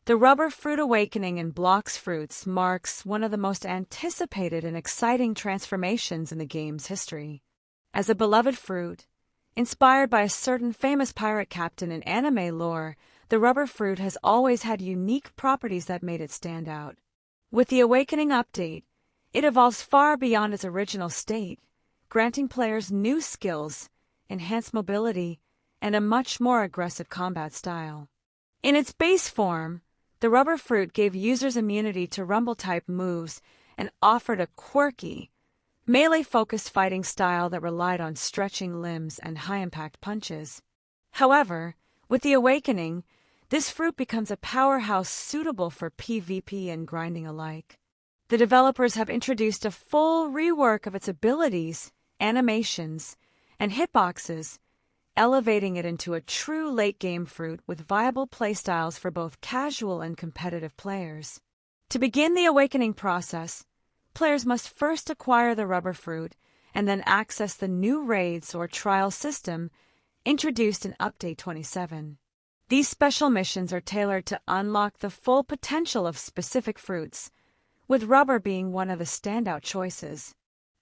The Rubber Fruit Awakening in Blox Fruits marks one of the most anticipated and exciting transformations in the game's history. As a beloved fruit, inspired by a certain famous pirate captain in anime lore, the rubber fruit has always had unique properties that made it stand out. With the Awakening update, it evolves far beyond its original state, granting players new skills, enhanced mobility, and a much more aggressive combat style. In its base form, the rubber fruit gave users immunity to rumble-type moves and offered a quirky, melee-focused fighting style that relied on stretching limbs and high-impact punches. However, with the Awakening, this fruit becomes a powerhouse suitable for PvP and grinding alike. The developers have introduced a full rework of its abilities, animations, and hitboxes, elevating it into a true late-game fruit with viable playstyles for both casual and competitive players. To begin the Awakening process, players must first acquire the rubber fruit and then access the new raids or trial system introduced in Update 27. These special missions are tailored to unlock the full potential of specific fruits, with rubber being one of the standout choices.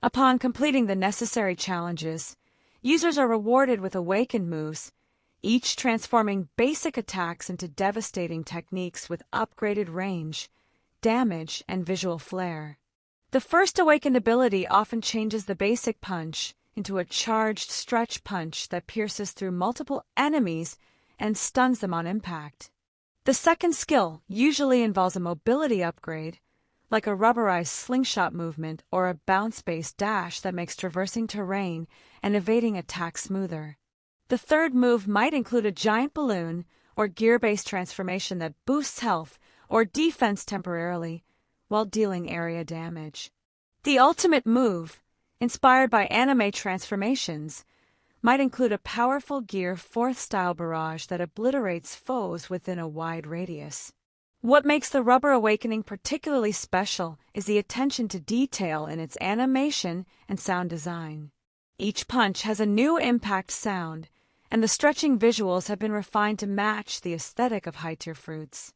Upon completing the necessary challenges, users are rewarded with awakened moves, each transforming basic attacks into devastating techniques with upgraded range, damage, and visual flair. The first awakened ability often changes the basic punch into a charged stretch punch that pierces through multiple enemies and stuns them on impact. The second skill usually involves a mobility upgrade, like a rubberized slingshot movement or a bounce-based dash that makes traversing terrain and evading attacks smoother. The third move might include a giant balloon or gear-based transformation that boosts health or defense temporarily while dealing area damage. The ultimate move, inspired by anime transformations, might include a powerful Gear 4th style barrage that obliterates foes within a wide radius. What makes the Rubber Awakening particularly special is the attention to detail in its animation and sound design. Each punch has a new impact sound, and the stretching visuals have been refined to match the aesthetic of high-tier fruits.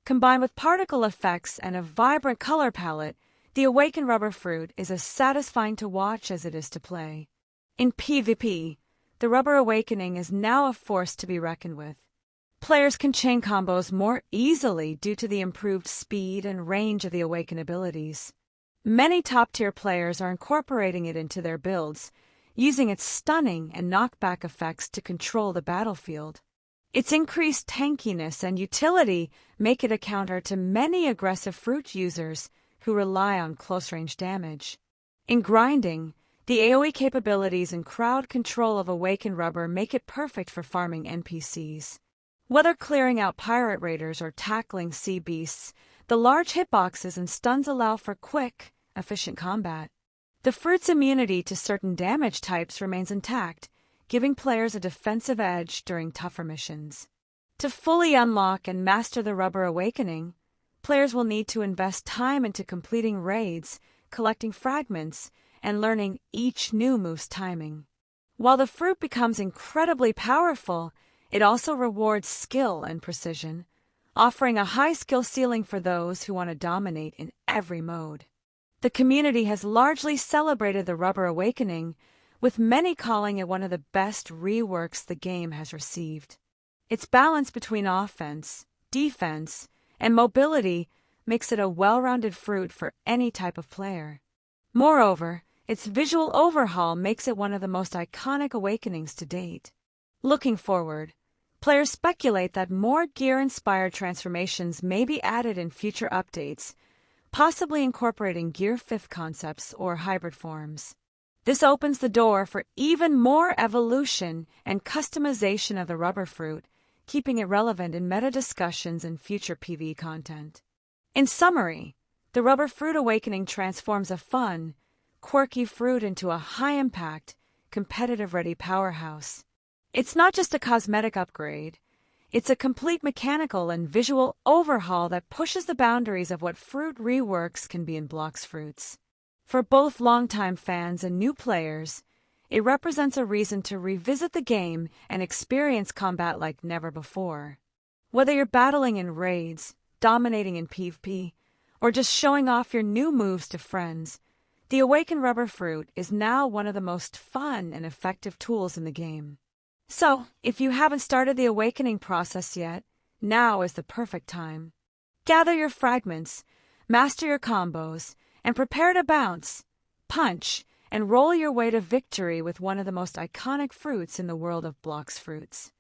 Combined with particle effects and a vibrant color palette, the Awakened Rubber Fruit is as satisfying to watch as it is to play. In PvP, the Rubber Awakening is now a force to be reckoned with. Players can chain combos more easily due to the improved speed and range of the Awaken abilities. Many top-tier players are incorporating it into their builds, using its stunning and knockback effects to control the battlefield. Its increased tankiness and utility make it a counter to many aggressive fruit users who rely on close-range damage. In grinding, the AoE capabilities and crowd control of Awakened Rubber make it perfect for farming NPCs. Whether clearing out pirate raiders or tackling sea beasts, the large hitboxes and stuns allow for quick, efficient combat. The fruit's immunity to certain damage types remains intact, giving players a defensive edge during tougher missions. To fully unlock and master the Rubber Awakening, players will need to invest time into completing raids, collecting fragments, and learning each new move's timing. While the fruit becomes incredibly powerful, it also rewards skill and precision, offering a high skill ceiling for those who want to dominate in every mode. The community has largely celebrated the Rubber Awakening, with many calling it one of the best reworks the game has received. Its balance between offense, defense, and mobility makes it a well-rounded fruit for any type of player. Moreover, its visual overhaul makes it one of the most iconic awakenings to date. Looking forward, players speculate that more gear-inspired transformations may be added in future updates, possibly incorporating Gear 5th concepts or hybrid forms. This opens the door for even more evolution and customization of the rubber fruit, keeping it relevant in meta discussions and future PvE content. In summary, the Rubber Fruit Awakening transforms a fun, quirky fruit into a high-impact, competitive-ready powerhouse. It's not just a cosmetic upgrade, it's a complete mechanical and visual overhaul that pushes the boundaries of what fruit reworks can be in Blox Fruits. For both longtime fans and new players, it represents a reason to revisit the game and experience combat like never before. Whether you're battling in raids, dominating in PvP, or just showing off your new moves to friends, the Awaken Rubber Fruit is now one of the most fun and effective tools in the game. So, if you haven't started the awakening process yet, now is the perfect time. Gather your fragments, master your combos, and prepare to bounce, punch, and roll your way to victory with one of the most iconic fruits in the world of Blox Fruits.